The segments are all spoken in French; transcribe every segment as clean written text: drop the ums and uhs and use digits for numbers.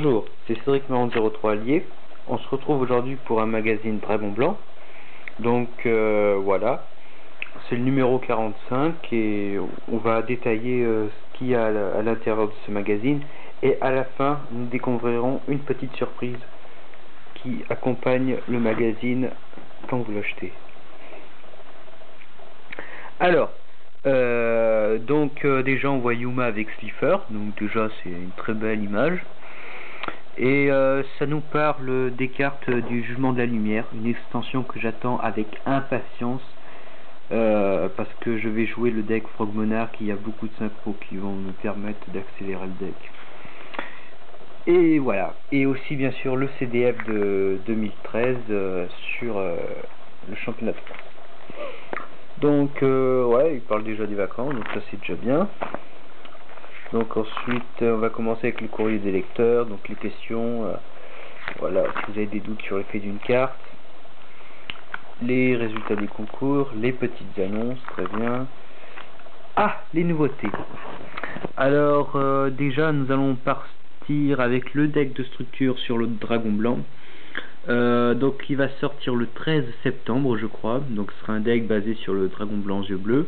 Bonjour, c'est Cédric Marron03 Allier. On se retrouve aujourd'hui pour un magazine Dragon Blanc. Donc voilà, c'est le numéro 45 et on va détailler ce qu'il y a à l'intérieur de ce magazine. Et à la fin, nous découvrirons une petite surprise qui accompagne le magazine quand vous l'achetez. Alors, déjà on voit Yuma avec Slifer, donc déjà c'est une très belle image. Et ça nous parle des cartes du Jugement de la Lumière, une extension que j'attends avec impatience parce que je vais jouer le deck Frog Monarch. Il y a beaucoup de synchros qui vont me permettre d'accélérer le deck. Et voilà, et aussi bien sûr le CDF de 2013 sur le championnat de France. Donc ouais, il parle déjà des vacances, donc ça c'est déjà bien. Donc ensuite on va commencer avec le courrier des lecteurs, donc les questions, voilà, si vous avez des doutes sur l'effet d'une carte, les résultats des concours, les petites annonces, très bien. Ah, les nouveautés. Alors déjà nous allons partir avec le deck de structure sur le Dragon Blanc. Donc il va sortir le 13 septembre je crois, donc ce sera un deck basé sur le Dragon Blanc yeux bleus,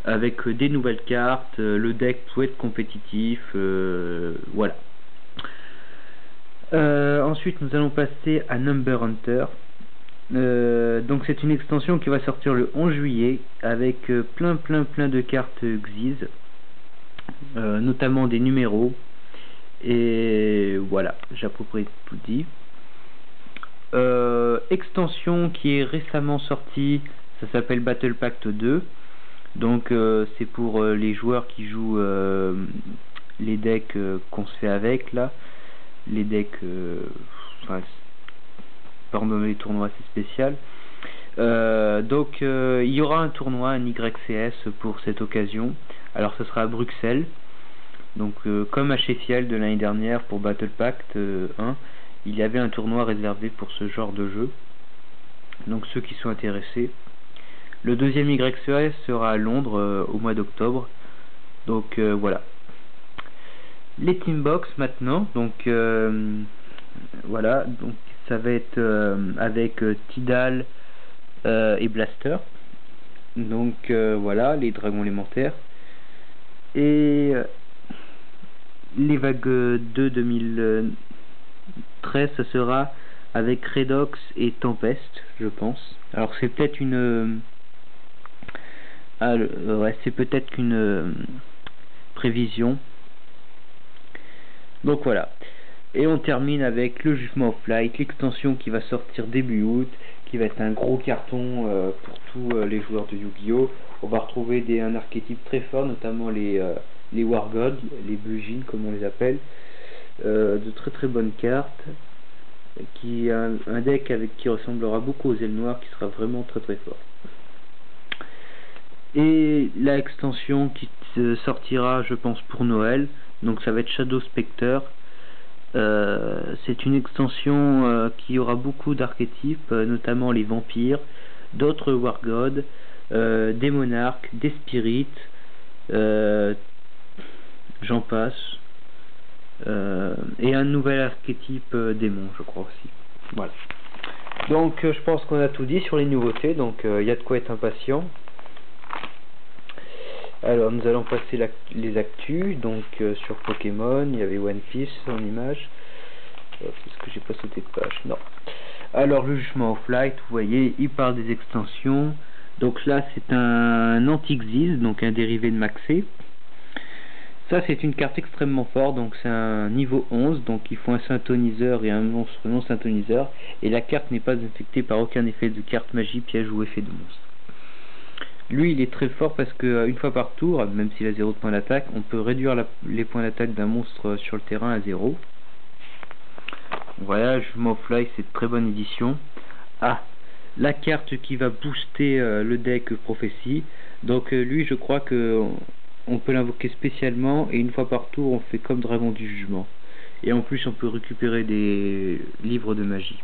avec des nouvelles cartes, le deck peut être compétitif, voilà. Ensuite nous allons passer à Number Hunter. Donc c'est une extension qui va sortir le 11 juillet avec plein de cartes Xyz, notamment des numéros, et voilà, j'ai à peu près tout dit. Extension qui est récemment sortie, ça s'appelle Battle Pact 2. Donc c'est pour les joueurs qui jouent les decks qu'on se fait avec là, les decks enfin, pendant les tournois c'est spécial. Donc il y aura un tournoi, un YCS pour cette occasion. Alors ce sera à Bruxelles, donc comme à Sheffield de l'année dernière pour Battle Pact 1, il y avait un tournoi réservé pour ce genre de jeu, donc ceux qui sont intéressés. Le deuxième YCS sera à Londres au mois d'octobre. Donc voilà. Les Teambox maintenant. Donc voilà. Donc ça va être avec Tidal et Blaster. Donc voilà, les dragons élémentaires. Et les vagues 2 2013, ça sera avec Redox et Tempest, je pense. Alors c'est peut-être une ouais, c'est peut-être qu'une prévision. Donc voilà. Et on termine avec le Jugement of Light, l'extension qui va sortir début août, qui va être un gros carton pour tous les joueurs de Yu-Gi-Oh! On va retrouver un archétype très fort, notamment les War Gods, les Bujin comme on les appelle, de très bonnes cartes, qui a un deck qui ressemblera beaucoup aux ailes noires, qui sera vraiment très fort. Et la extension qui sortira je pense pour Noël, donc ça va être Shadow Spectre. C'est une extension qui aura beaucoup d'archétypes, notamment les vampires, d'autres War Gods, des monarques, des spirites, j'en passe, et un nouvel archétype démon je crois aussi. Voilà. Donc je pense qu'on a tout dit sur les nouveautés, donc il y a de quoi être impatient. Alors nous allons passer les actus. Donc sur Pokémon il y avait One Piece en image. Est-ce que j'ai pas sauté de page? Non. Alors le Jugement of Light, vous voyez, il parle des extensions. Donc là c'est un anti-Xyz, donc un dérivé de Maxé. Ça c'est une carte extrêmement forte, donc c'est un niveau 11, donc il faut un synthoniseur et un monstre non synthoniseur, et la carte n'est pas infectée par aucun effet de carte magie, piège ou effet de monstre. Lui il est très fort parce que une fois par tour, même s'il a 0 de points d'attaque, on peut réduire les points d'attaque d'un monstre sur le terrain à 0. Voilà, Jugement of Light, c'est une très bonne édition. Ah, la carte qui va booster le deck Prophétie. Donc lui je crois que on peut l'invoquer spécialement, et une fois par tour on fait comme Dragon du Jugement. Et en plus on peut récupérer des livres de magie.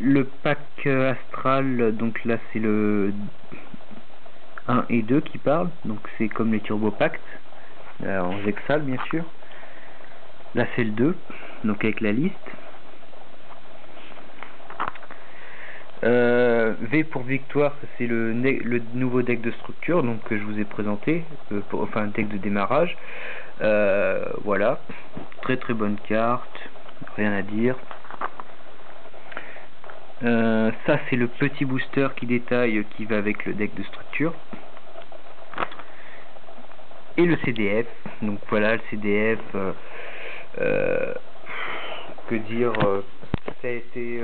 Le pack astral, donc là c'est le 1 et 2 qui parlent, donc c'est comme les Turbo Pacts. en Zexal bien sûr. Là c'est le 2, donc avec la liste. V pour victoire, c'est le nouveau deck de structure donc que je vous ai présenté, enfin un deck de démarrage. Voilà, très bonne carte, rien à dire. Ça c'est le petit booster qui détaille qui va avec le deck de structure. Et le CDF, donc voilà le CDF, que dire, ça a été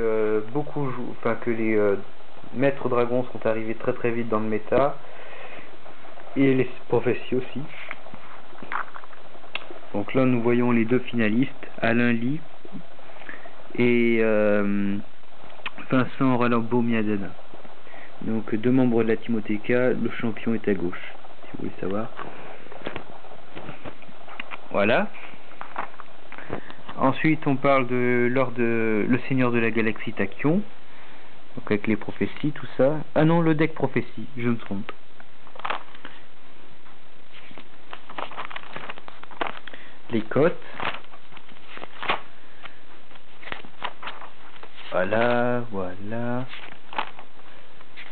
beaucoup enfin que les maîtres dragons sont arrivés très vite dans le méta, et les prophéties aussi. Donc là nous voyons les deux finalistes, Alain Lee et Vincent Ralambeau Miadana. Donc deux membres de la Timotheka, le champion est à gauche, si vous voulez savoir. Voilà. Ensuite on parle de le Seigneur de la Galaxie Tachyon, donc avec les prophéties, tout ça. Ah non, le deck prophétie, je me trompe. Les cotes. Voilà.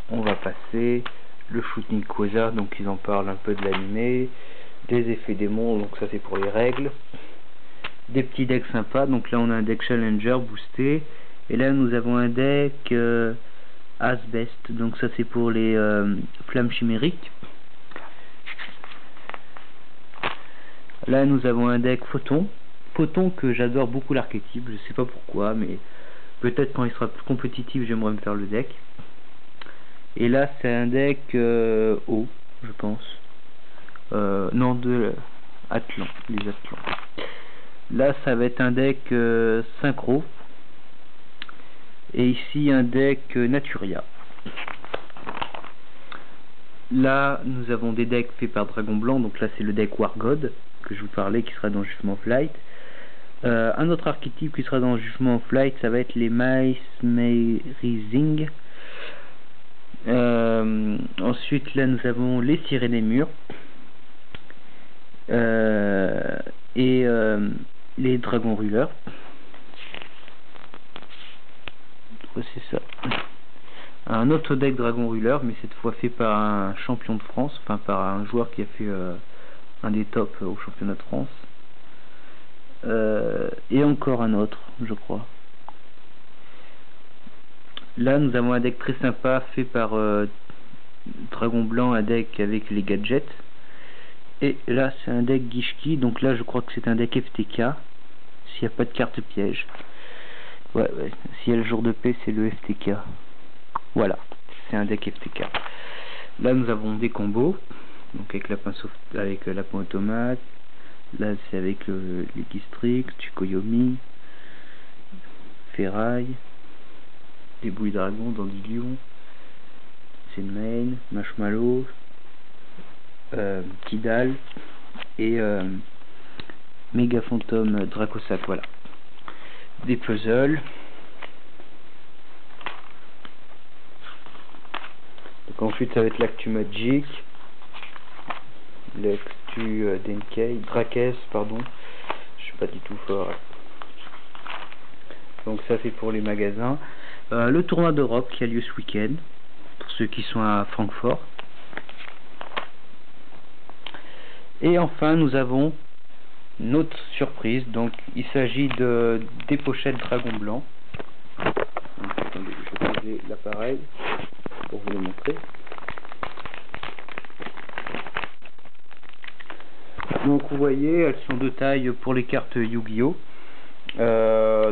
On va passer le shooting Quasar, donc ils en parlent un peu de l'animé, des effets démons, donc ça c'est pour les règles, des petits decks sympas. Donc là on a un deck Challenger boosté, et là nous avons un deck Asbest, donc ça c'est pour les flammes chimériques. Là nous avons un deck Photon que j'adore beaucoup l'archétype, je sais pas pourquoi, mais peut-être quand il sera plus compétitif j'aimerais me faire le deck. Et là c'est un deck eau, je pense, non, de Atlan, les Atlans. Là ça va être un deck synchro, et ici un deck Naturia. Là nous avons des decks faits par Dragon Blanc, donc là c'est le deck War God que je vous parlais, qui sera dans Judgment of Light. Un autre archétype qui sera dans Judgment of Light, ça va être les Mesmerizing. Ensuite là nous avons les Sirènes des Murs, et les Dragons Ruleurs. C'est ça. Un autre deck Dragon Ruler, mais cette fois fait par un champion de France, enfin par un joueur qui a fait un des tops au championnat de France. Et encore un autre, je crois. Là nous avons un deck très sympa fait par Dragon Blanc, un deck avec les gadgets. Et là c'est un deck Gishki, donc là je crois que c'est un deck FTK, s'il n'y a pas de carte piège. Ouais, s'il y a le jour de paix c'est le FTK. Voilà, c'est un deck FTK. Là nous avons des combos, donc avec lapin automate. Là c'est avec les Gistrix, Tsukuyomi, Ferraille, des bouilles dragons, Dandelion, Zenmain, Marshmallow, Kidal et Méga Fantôme Dracosac. Voilà, des puzzles. Donc ensuite ça va être l'actu Magic, l'actu Denkei, Drakes, pardon, je suis pas du tout fort. Donc ça c'est pour les magasins. Le tournoi d'Europe qui a lieu ce week-end, pour ceux qui sont à Francfort. Et enfin nous avons une autre surprise, donc il s'agit des pochettes Dragon Blanc. Donc, attendez, je vais poser l'appareil pour vous le montrer. Donc vous voyez, elles sont de taille pour les cartes Yu-Gi-Oh!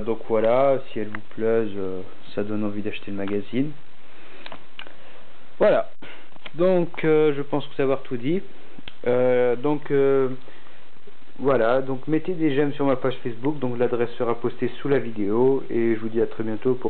Donc voilà, si elles vous plaisent, ça donne envie d'acheter le magazine. Voilà, donc je pense vous avoir tout dit. Voilà, donc mettez des j'aime sur ma page Facebook, donc l'adresse sera postée sous la vidéo, et je vous dis à très bientôt pour